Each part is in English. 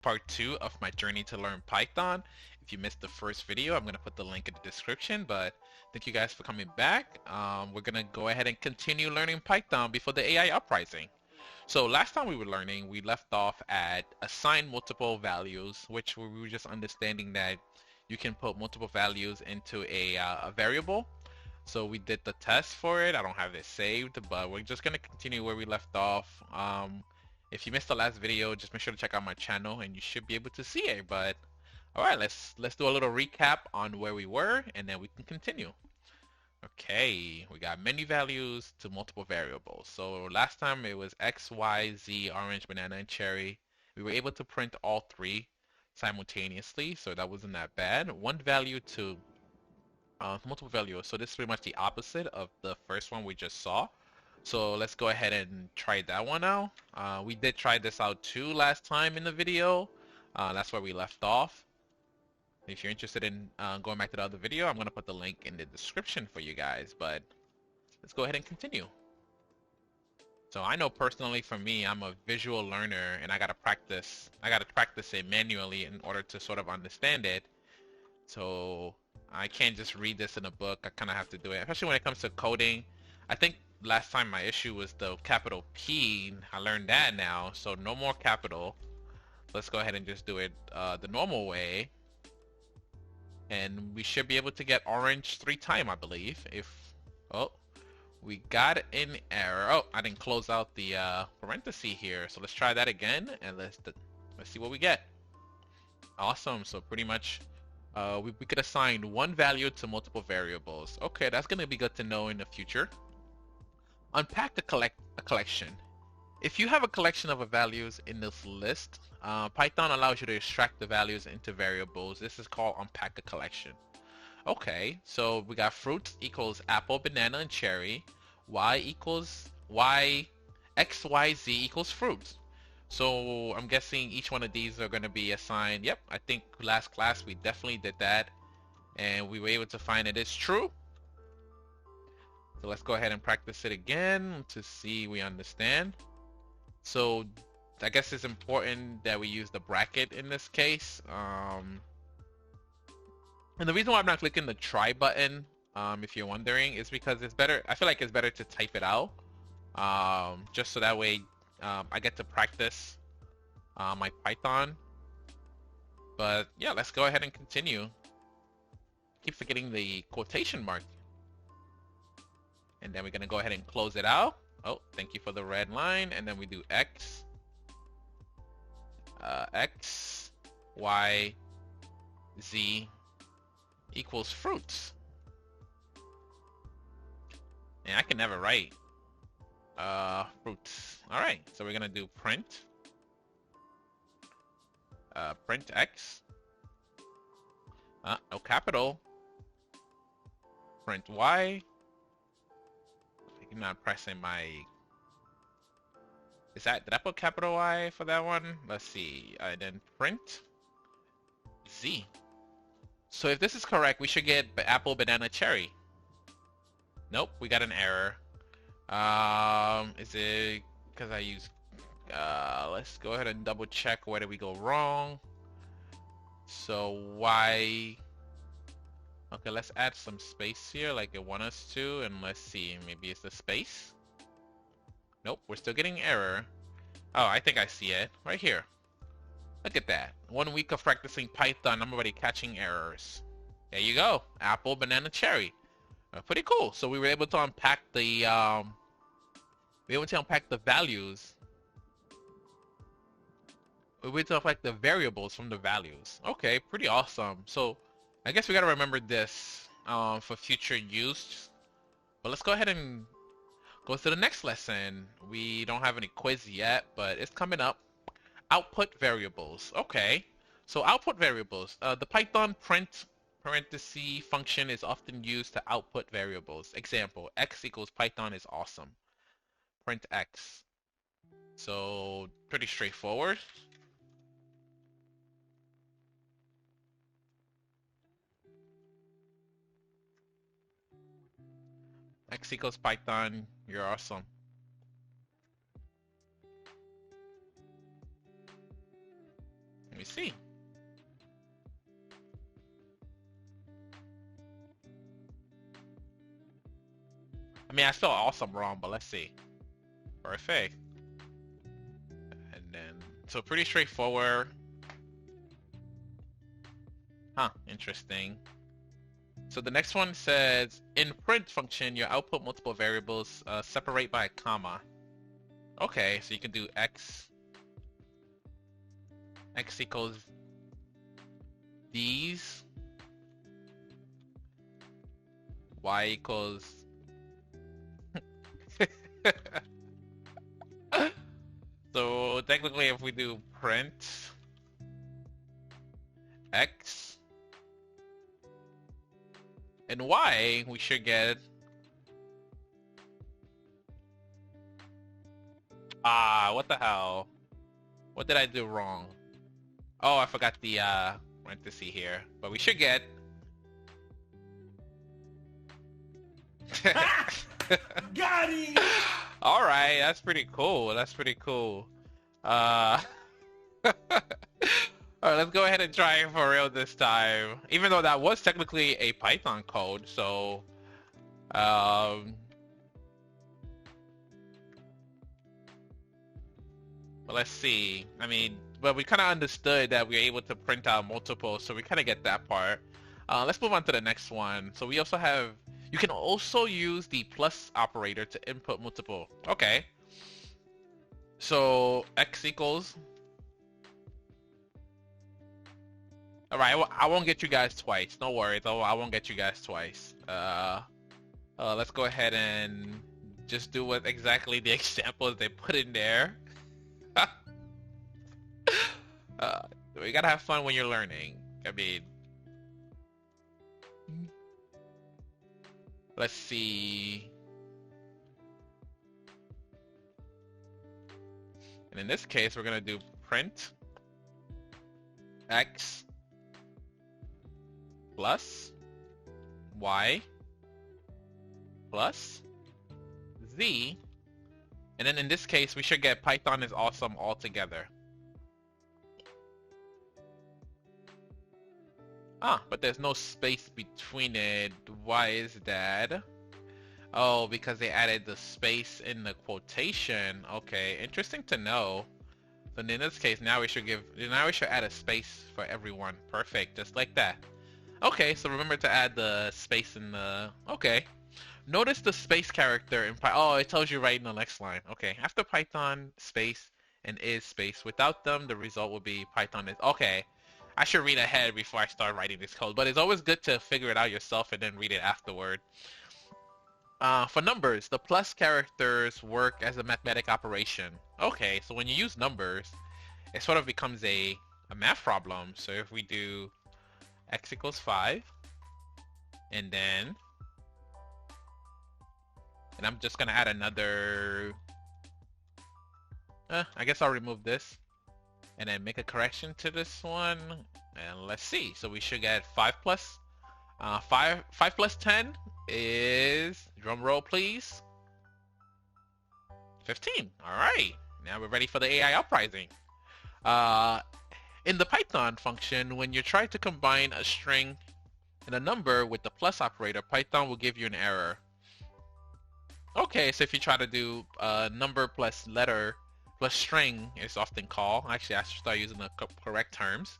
part 2 of my journey to learn Python. If you missed the first video, I'm going to put the link in the description, but thank you guys for coming back. We're going to go ahead and continue learning Python before the AI uprising. So last time we were learning, we left off at assign multiple values, which we were just understanding that you can put multiple values into a variable. So we did the test for it. I don't have it saved, but we're just going to continue where we left off. If you missed the last video, just make sure to check out my channel and you should be able to see it. But all right, let's do a little recap on where we were and then we can continue. Okay, we got many values to multiple variables. So last time it was X, Y, Z, orange, banana, and cherry. We were able to print all three simultaneously, so that wasn't that bad. One value to multiple values. So this is pretty much the opposite of the first one we just saw. So let's go ahead and try that one out. We did try this out too last time in the video. That's where we left off. If you're interested in going back to the other video, I'm going to put the link in the description for you guys. But let's go ahead and continue. So I know personally for me, I'm a visual learner and I got to practice it manually in order to sort of understand it. So I can't just read this in a book. I kind of have to do it, especially when it comes to coding. I think last time my issue was the capital P. I learned that now, so no more capital. Let's go ahead and just do it the normal way. And we should be able to get orange 3 times, I believe. Oh, we got an error. Oh, I didn't close out the parenthesis here. So let's try that again, and let's see what we get. Awesome. So pretty much we could assign one value to multiple variables. Okay, that's going to be good to know in the future. Unpack a collection. If you have a collection of values in this list, Python allows you to extract the values into variables. This is called unpack a collection. Okay, so we got fruits equals apple, banana, and cherry. X, Y, Z equals fruits. So I'm guessing each one of these are going to be assigned. Yep, I think last class we definitely did that. And we were able to find it is true. So let's go ahead and practice it again to see we understand. So I guess it's important that we use the bracket in this case. And the reason why I'm not clicking the try button, if you're wondering, is because it's better. I feel like it's better to type it out, just so that way I get to practice my Python. But yeah, let's go ahead and continue. Keep forgetting the quotation mark. And then we're going to go ahead and close it out. Oh, thank you for the red line. And then we do X, Y, Z equals fruits. And I can never write fruits. All right, so we're going to do print X. No capital. Print Y. I'm not pressing my... did I put capital Y for that one? Let's see. And then print Z. So if this is correct, we should get apple, banana, cherry. Nope, we got an error. Is it because I use... let's go ahead and double check where did we go wrong. So Y... okay, let's add some space here like it wants us to, and let's see, maybe it's the space? Nope, we're still getting error. Oh, I think I see it. Right here. Look at that. 1 week of practicing Python, I'm already catching errors. There you go. Apple, banana, cherry. Pretty cool. So we were able to unpack the values. We were able to unpack the variables from the values. Okay, pretty awesome. So I guess we gotta remember this for future use. But let's go ahead and go to the next lesson. We don't have any quiz yet, but it's coming up. Output variables. Okay, so output variables. The Python print parenthesis function is often used to output variables. Example, X equals Python is awesome. Print X. So pretty straightforward. X equals Python, you're awesome. me see. I mean, I spelled awesome wrong, but let's see. Perfect. And then, so pretty straightforward. Huh, interesting. So the next one says, in print function, your output multiple variables separate by a comma. Okay, so you can do x equals these, y equals so technically if we do print x and y, we should get what the hell? What did I do wrong? Oh, I forgot the parenthesis here. But we should get Got him! All right, that's pretty cool. That's pretty cool. All right, let's go ahead and try it for real this time. Even though that was technically a Python code, so but let's see. I mean, but we kind of understood that we were able to print out multiple, so we kind of get that part. Let's move on to the next one. So we also have, you can also use the plus operator to input multiple. Okay. So x equals. All right, I won't get you guys twice. No worries, I won't get you guys twice. Let's go ahead and just do what exactly the examples they put in there. We gotta have fun when you're learning. I mean, let's see. And in this case, we're gonna do print x plus y plus z. And then in this case, we should get Python is awesome all together. But there's no space between it. Why is that? Oh, because they added the space in the quotation. Okay, interesting to know. So in this case, now we should add a space for everyone. Perfect, just like that. Okay, so remember to add the space in the... Okay. Notice the space character in Python. Oh, it tells you right in the next line. Okay, after Python, space, and is space. Without them, the result will be Python is... Okay, I should read ahead before I start writing this code, but it's always good to figure it out yourself and then read it afterward. For numbers, the plus characters work as a mathematic operation. Okay, so when you use numbers, it sort of becomes a math problem. So if we do x equals 5, and then... And I'm just gonna add another... I guess I'll remove this. And then make a correction to this one. And let's see. So we should get 5 plus... 5 plus 10 is... Drum roll, please. 15. Alright. Now we're ready for the AI uprising. In the Python function, when you try to combine a string and a number with the plus operator, Python will give you an error. Okay, so if you try to do number plus letter plus string, it's often called. Actually, I should start using the correct terms.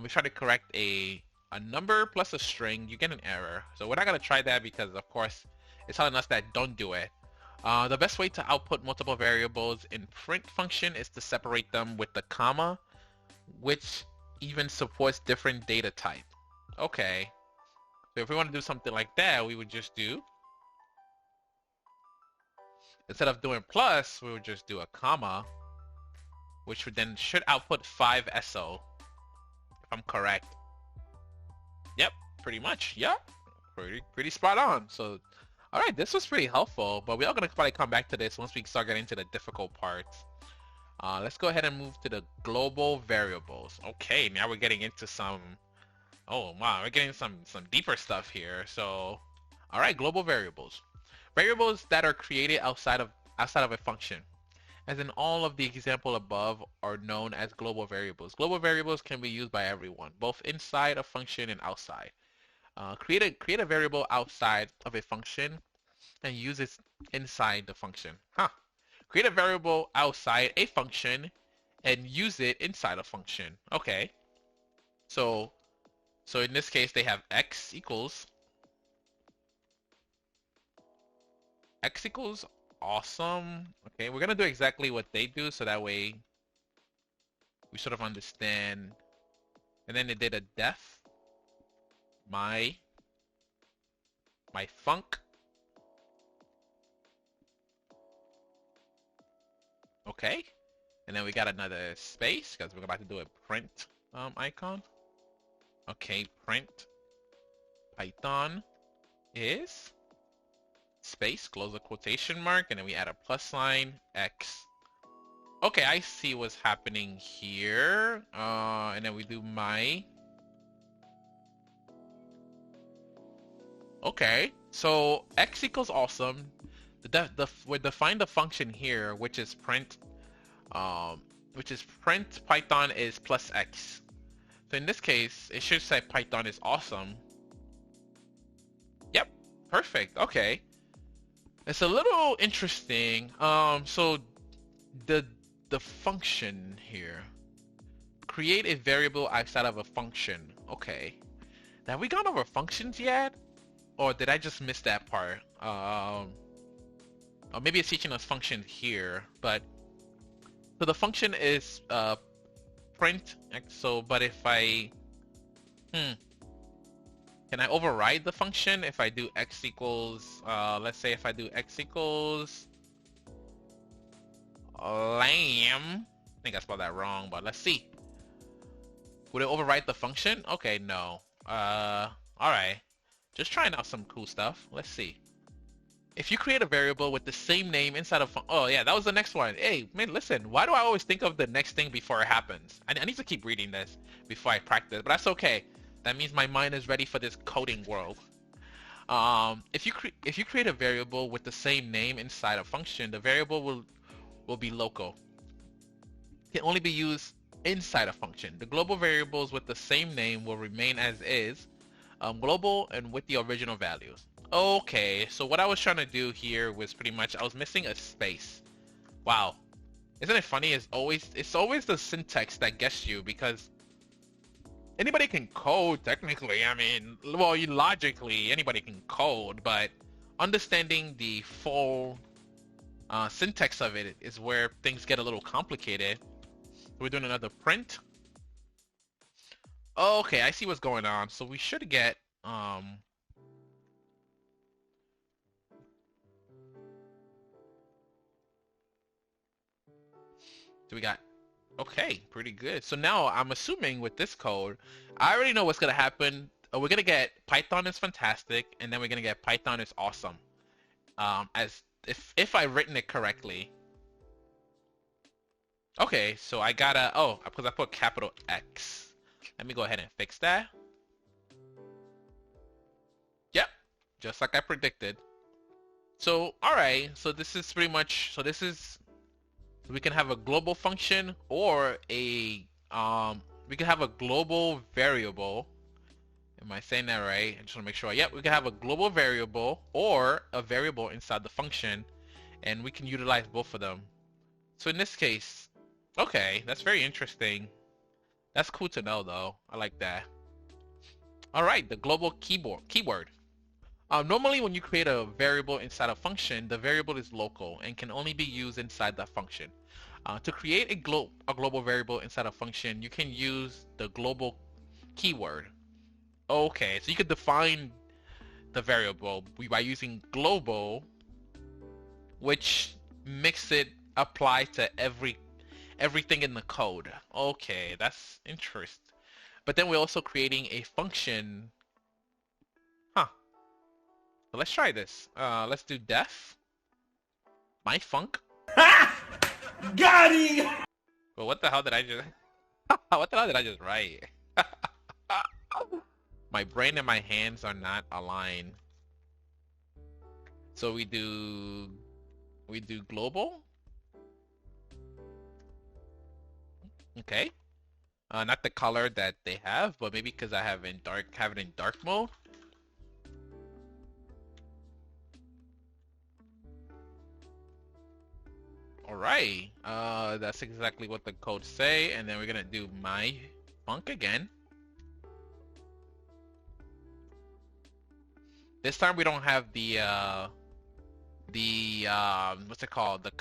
We try to correct a number plus a string, you get an error. So we're not going to try that because, of course, it's telling us that don't do it. The best way to output multiple variables in print function is to separate them with the comma, which even supports different data type. Okay, so if we want to do something like that, we would just do... Instead of doing plus, we would just do a comma, which would then should output 5 SO, if I'm correct. Yep, pretty much. Yep, pretty spot on. So, all right, this was pretty helpful, but we are gonna probably come back to this once we start getting to the difficult parts. Let's go ahead and move to the global variables. Okay, now we're getting into some... Oh wow, we're getting some deeper stuff here. So, all right, global variables. Variables that are created outside of a function. as in all of the example above are known as global variables. Global variables can be used by everyone, both inside a function and outside. Create a variable outside of a function and use it inside the function. Create a variable outside a function and use it inside a function. Okay. So so in this case they have x equals awesome. Okay, we're gonna do exactly what they do so that way we sort of understand. And then they did a def my func. Okay. And then we got another space because we're about to do a print icon. Okay, print Python is space, close the quotation mark, and then we add a plus sign, x. Okay, I see what's happening here. And then we do my. Okay, so x equals awesome. We define the function here, which is print Python is plus x. So in this case, it should say Python is awesome. Yep, perfect. Okay. It's a little interesting. So the function here. Create a variable outside of a function. Okay. Have we gone over functions yet? Or did I just miss that part? Or maybe it's teaching us functions here, but so the function is print. So, but if I can I override the function if I do x equals, let's say if I do x equals lamb. I think I spelled that wrong, but let's see. Would it override the function? Okay, no. Alright. Just trying out some cool stuff. Let's see. If you create a variable with the same name inside of oh yeah, that was the next one. Hey, man, listen, why do I always think of the next thing before it happens? I need to keep reading this before I practice, but that's okay. That means my mind is ready for this coding world. If you create a variable with the same name inside a function, the variable will be local. It can only be used inside a function. The global variables with the same name will remain as is, global and with the original values. Okay, so what I was trying to do here was pretty much I was missing a space. Wow, isn't it funny? It's always the syntax that gets you because anybody can code technically. I mean, well, logically anybody can code, but understanding the full syntax of it is where things get a little complicated. We're doing another print. Okay, I see what's going on. So we should get so we got okay, pretty good. So now I'm assuming with this code, I already know what's gonna happen. We're gonna get Python is fantastic, and then we're gonna get Python is awesome. As if I've written it correctly. Okay, so I gotta because I put capital X. Let me go ahead and fix that. Yep, just like I predicted. So alright, so this is pretty much we can have a global function or a we can have a global variable. Am I saying that right? I just want to make sure. Yep, we can have a global variable or a variable inside the function, and we can utilize both of them. So in this case, okay, that's very interesting. That's cool to know though. I like that. All right, the global keyword. Normally when you create a variable inside a function, the variable is local and can only be used inside that function. To create a global variable inside a function, you can use the global keyword. Okay, so you could define the variable by using global, which makes it apply to everything in the code. Okay, that's interesting. But then we're also creating a function. So let's try this. Let's do def my func. Got him! But what the hell did I just what the hell did I just write? My brain and my hands are not aligned. So we do global. Okay. Not the color that they have, but maybe because I have it in dark mode. All right. That's exactly what the code say, and then we're gonna do my funk again. This time we don't have the what's it called, the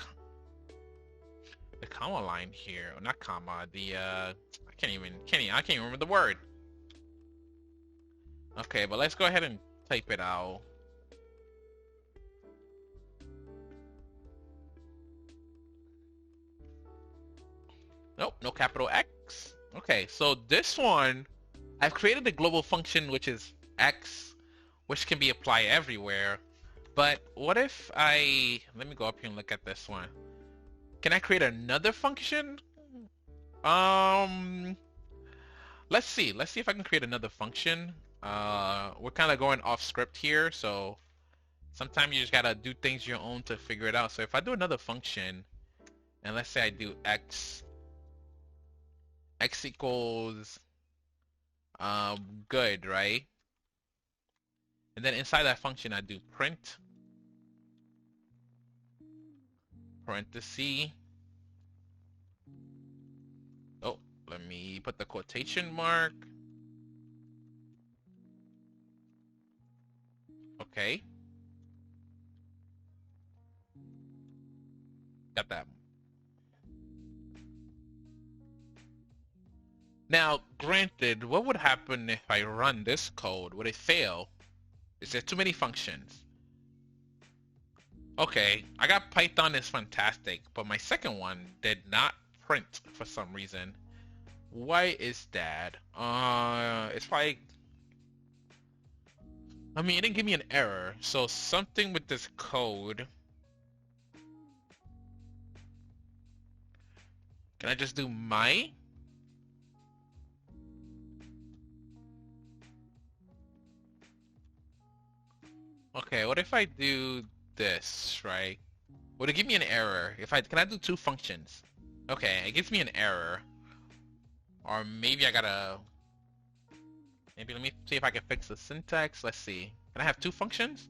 comma line here, or not comma, I can't even remember the word. Okay, but let's go ahead and type it out. Nope, no capital X. Okay, so this one, I've created a global function which is X, which can be applied everywhere. But what if let me go up here and look at this one. Can I create another function? Um, let's see. Let's see if I can create another function. We're kind of going off script here, so sometimes you just gotta do things your own to figure it out. So if I do another function, and let's say I do x equals good, right? And then inside that function, I do print parenthesis. Oh, let me put the quotation mark. Okay, got that. Now, granted, what would happen if I run this code? Would it fail? Is there too many functions? Okay, I got Python is fantastic, but my second one did not print for some reason. Why is that? It's probably, I mean, it didn't give me an error, so something with this code. Can I just do my? Okay, what if I do this, right? Would it give me an error? Can I do two functions? Okay, it gives me an error. Or maybe I gotta, maybe let me see if I can fix the syntax. Let's see. Can I have two functions?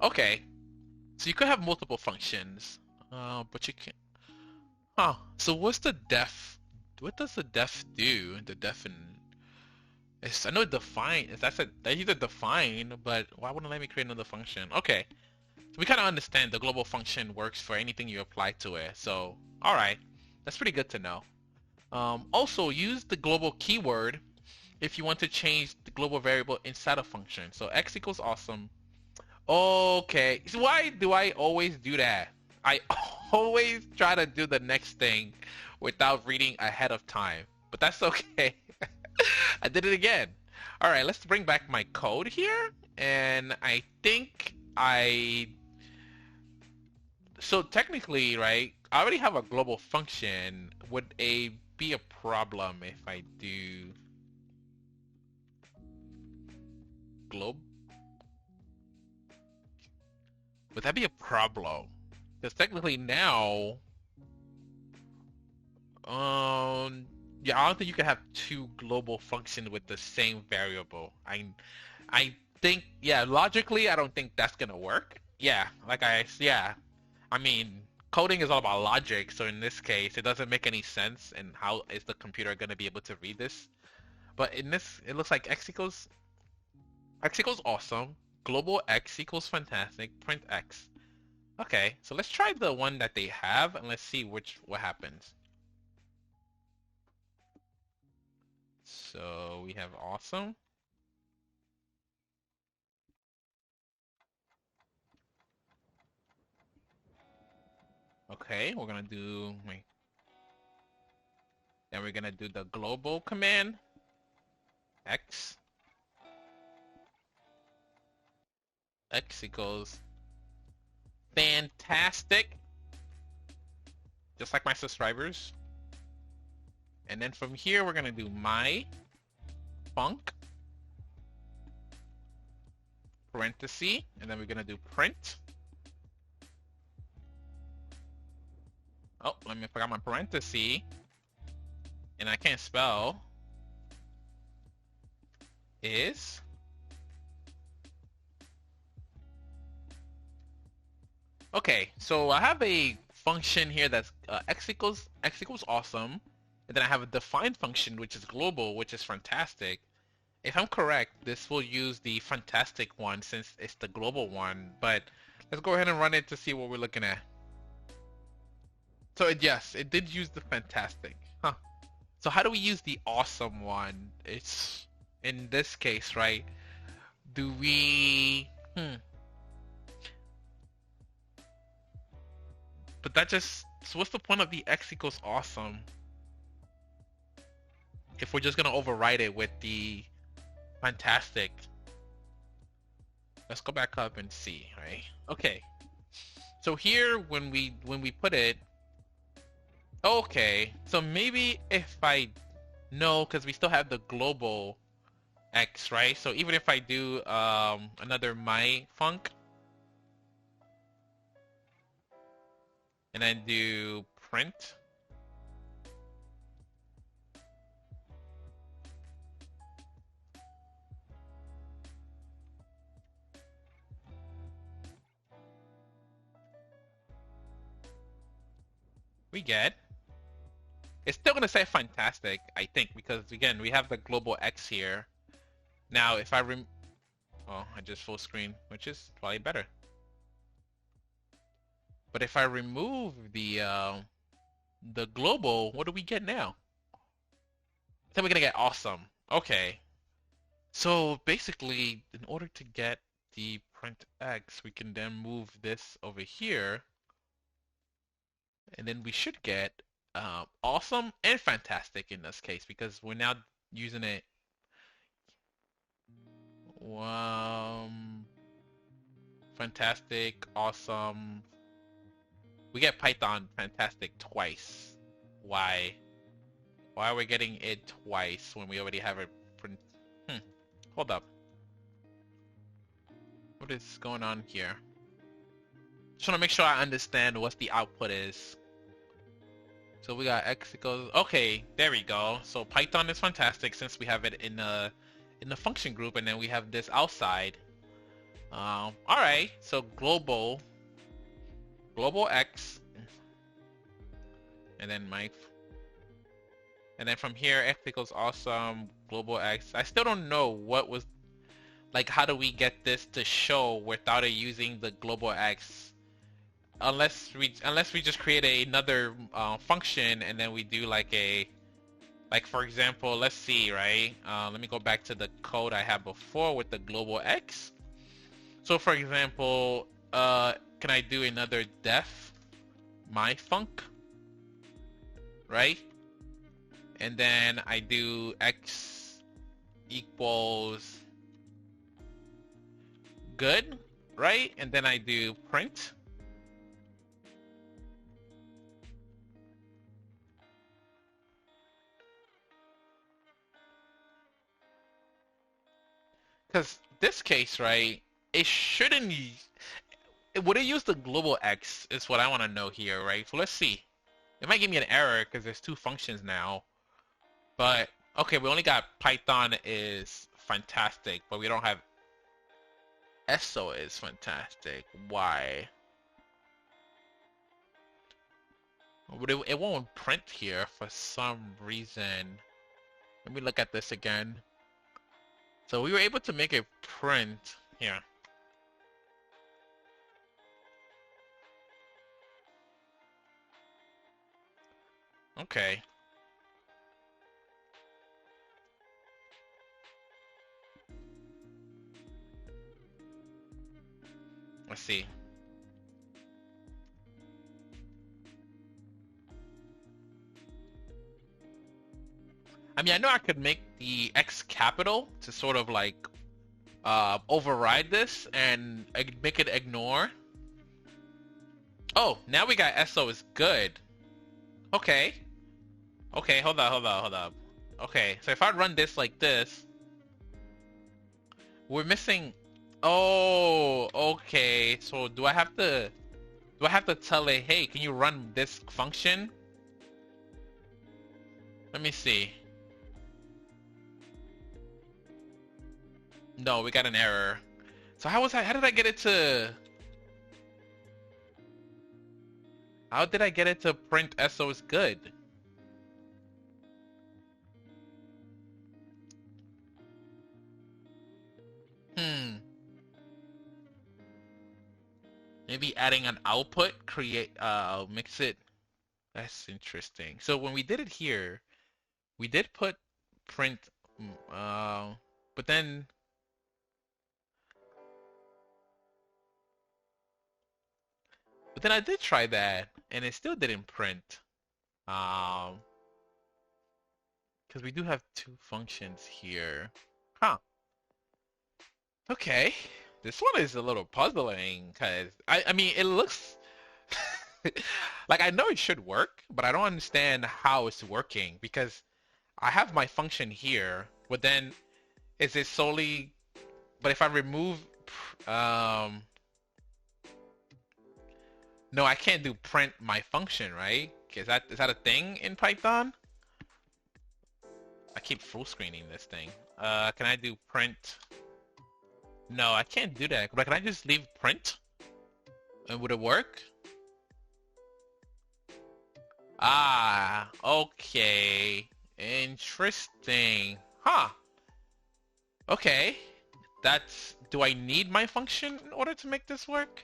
Okay, so you could have multiple functions, but you can't. Huh, so what's the def? What does the def do? The def and I know define. That's either define, but why wouldn't it let me create another function? Okay, so we kind of understand the global function works for anything you apply to it. So, all right, that's pretty good to know. Also, use the global keyword if you want to change the global variable inside a function. So x equals awesome. Okay, so why do I always do that? I always try to do the next thing without reading ahead of time, but that's okay. I did it again. All right, let's bring back my code here. And I think so technically, right, I already have a global function. Would a be a problem if I do globe? Would that be a problem? Because technically now, yeah, I don't think you can have two global functions with the same variable. I think, yeah, logically, I don't think that's gonna work. Yeah, yeah. I mean, coding is all about logic, so in this case, it doesn't make any sense. And how is the computer gonna be able to read this? But in this, it looks like x equals awesome. Global x equals fantastic. Print x. Okay, so let's try the one that they have, and let's see what happens. So we have awesome. Okay, we're gonna do then we're gonna do the global command x equals fantastic, just like my subscribers. And then from here we're gonna do my func parenthesis, and then we're gonna do print. Oh, let me forgot my parenthesis, and I can't spell. Is okay. So I have a function here that's x equals awesome, and then I have a defined function which is global, which is fantastic. If I'm correct, this will use the fantastic one since it's the global one, but let's go ahead and run it to see what we're looking at. So yes, it did use the fantastic. Huh. So how do we use the awesome one? It's in this case, right? Do we But that just so what's the point of the x equals awesome if we're just gonna override it with the fantastic? Let's go back up and see, right? Okay. So here when we put it, okay, so maybe if I know, because we still have the global x, right? So even if I do another my func and then do print, we get it's still gonna say fantastic, I think, because again we have the global x here. Now if I I just full screen, which is probably better. But if I remove the global, what do we get now? Then we're gonna get awesome. Okay. So basically, in order to get the print x, we can then move this over here, and then we should get awesome and fantastic in this case because we're now using it. Fantastic, awesome. We get Python fantastic twice. Why? Why are we getting it twice when we already have it print? Hold up. What is going on here? Just want to make sure I understand what the output is. So we got x equals, okay, there we go. So Python is fantastic since we have it in the function group, and then we have this outside. All right, so global x, and then and then from here x equals awesome, global x. I still don't know what was, like, how do we get this to show without it using the global x? Unless we just create another function and then we do like for example, let's see, right? Let me go back to the code I had before with the global x. So for example, can I do another def my func, right? And then I do x equals good, right? And then I do print. Because this case, right, it shouldn't. Would it use the global x is what I want to know here, right? So let's see. It might give me an error because there's two functions now. But, okay, we only got Python is fantastic, but we don't have SO is fantastic. Why? But it won't print here for some reason. Let me look at this again. So we were able to make a print here. Okay. Let's see. I mean, I know I could make the X capital to sort of like override this and make it ignore. Oh, now we got SO is good. Okay. Okay, hold up. Okay, so if I run this like this, we're missing. Oh, okay. So do I have to? Do I have to tell it, hey, can you run this function? Let me see. No, we got an error. So how did I get it to, how did I get it to print SO is good? Hmm. Maybe adding an output, mix it. That's interesting. So when we did it here, we did put print, mm, but then I did try that and it still didn't print. Um, because we do have two functions here. Huh. Okay. This one is a little puzzling because I mean it looks like I know it should work, but I don't understand how it's working because I have my function here, but then is it solely, but if I remove um no, I can't do print my function, right? Is that a thing in Python? I keep full screening this thing. Can I do print? No, I can't do that. But can I just leave print? And would it work? Ah, okay. Interesting. Huh. Okay. Do I need my function in order to make this work?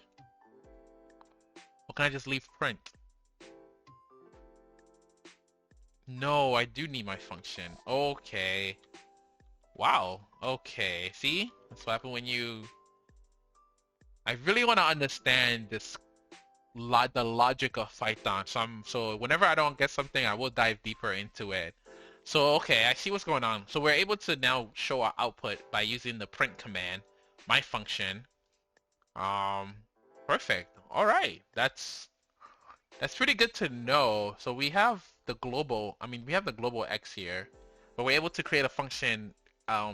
Or can I just leave print? No, I do need my function. Okay. Wow. Okay. See? That's what happened when you... I really want to understand the logic of Python. So whenever I don't get something, I will dive deeper into it. So okay, I see what's going on. So we're able to now show our output by using the print command, my function. Um, Perfect. All right, that's pretty good to know. So we have the global. I mean, we have the global x here, but we're able to create a function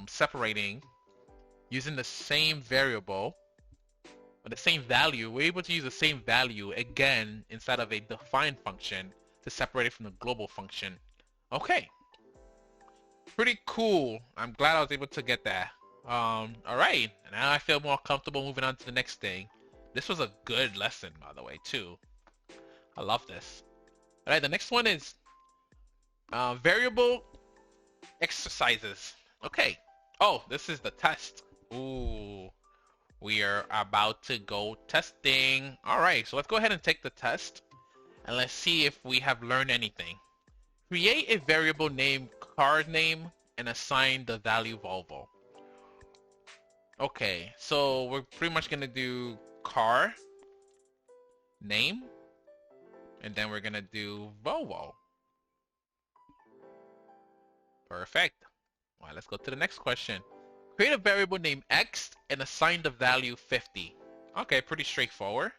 separating using the same variable or the same value. We're able to use the same value again inside of a define function to separate it from the global function. Okay, pretty cool. I'm glad I was able to get that. All right, now I feel more comfortable moving on to the next thing. This was a good lesson, by the way, too. I love this. All right, the next one is variable exercises. Okay. Oh, this is the test. Ooh, we are about to go testing. All right, so let's go ahead and take the test, and let's see if we have learned anything. Create a variable named car name and assign the value Volvo. Okay, so we're pretty much gonna do car name, and then we're gonna do Volvo. Perfect. All right, let's go to the next question. Create a variable named x and assign the value 50. Okay, pretty straightforward.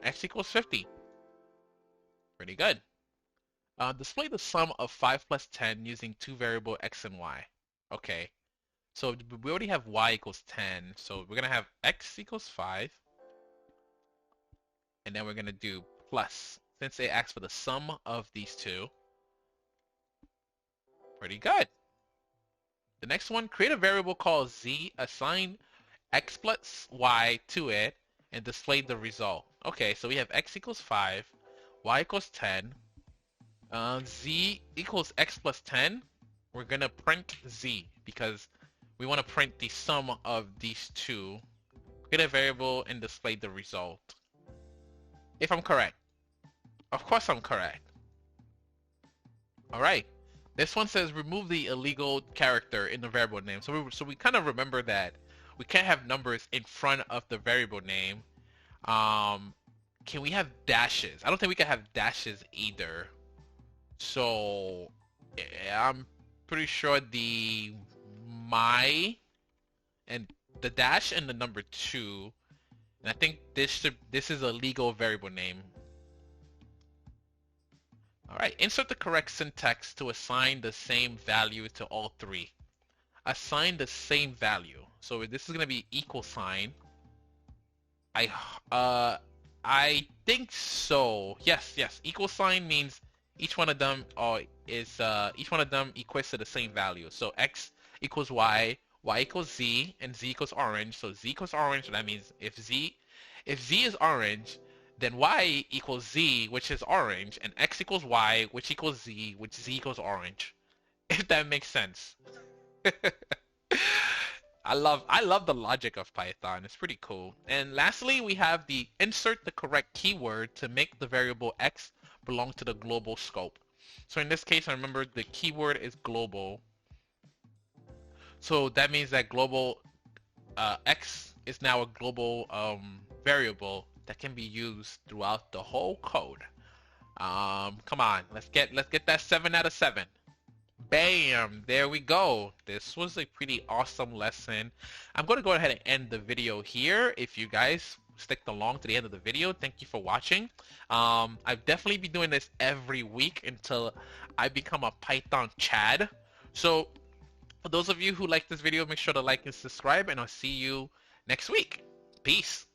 X equals 50. Pretty good. Display the sum of 5 plus 10 using two variable x and y. Okay, so we already have y equals 10, so we're going to have x equals 5, and then we're going to do plus, since they asked for the sum of these two. Pretty good. The next one, create a variable called z, assign x plus y to it, and display the result. Okay, so we have x equals 5, y equals 10, z equals x plus 10. We're going to print z because we want to print the sum of these two. Create a variable and display the result. If I'm correct. Of course I'm correct. All right. This one says remove the illegal character in the variable name. So we kind of remember that we can't have numbers in front of the variable name. Can we have dashes? I don't think we can have dashes either. So I'm pretty sure the my and the dash and the number 2, and I think this is a legal variable name. All right, insert the correct syntax to assign the same value to all three. Assign the same value. So this is going to be equal sign. I think so. Yes, yes. Equal sign means each one of them each one of them equates to the same value. So x equals y equals z, and z equals orange. So z equals orange. So that means if z is orange, then y equals z, which is orange, and x equals y, which equals z, which z equals orange. If that makes sense. I love the logic of Python. It's pretty cool. And lastly, we have the insert the correct keyword to make the variable x belong to the global scope. So in this case, I remember the keyword is global. So that means that global x is now a global variable that can be used throughout the whole code. Come on, let's get that 7 out of 7. Bam! There we go. This was a pretty awesome lesson. I'm going to go ahead and end the video here. If you guys stick along to the end of the video, thank you for watching. I'll definitely be doing this every week until I become a Python Chad. So for those of you who like this video, make sure to like and subscribe, and I'll see you next week. Peace.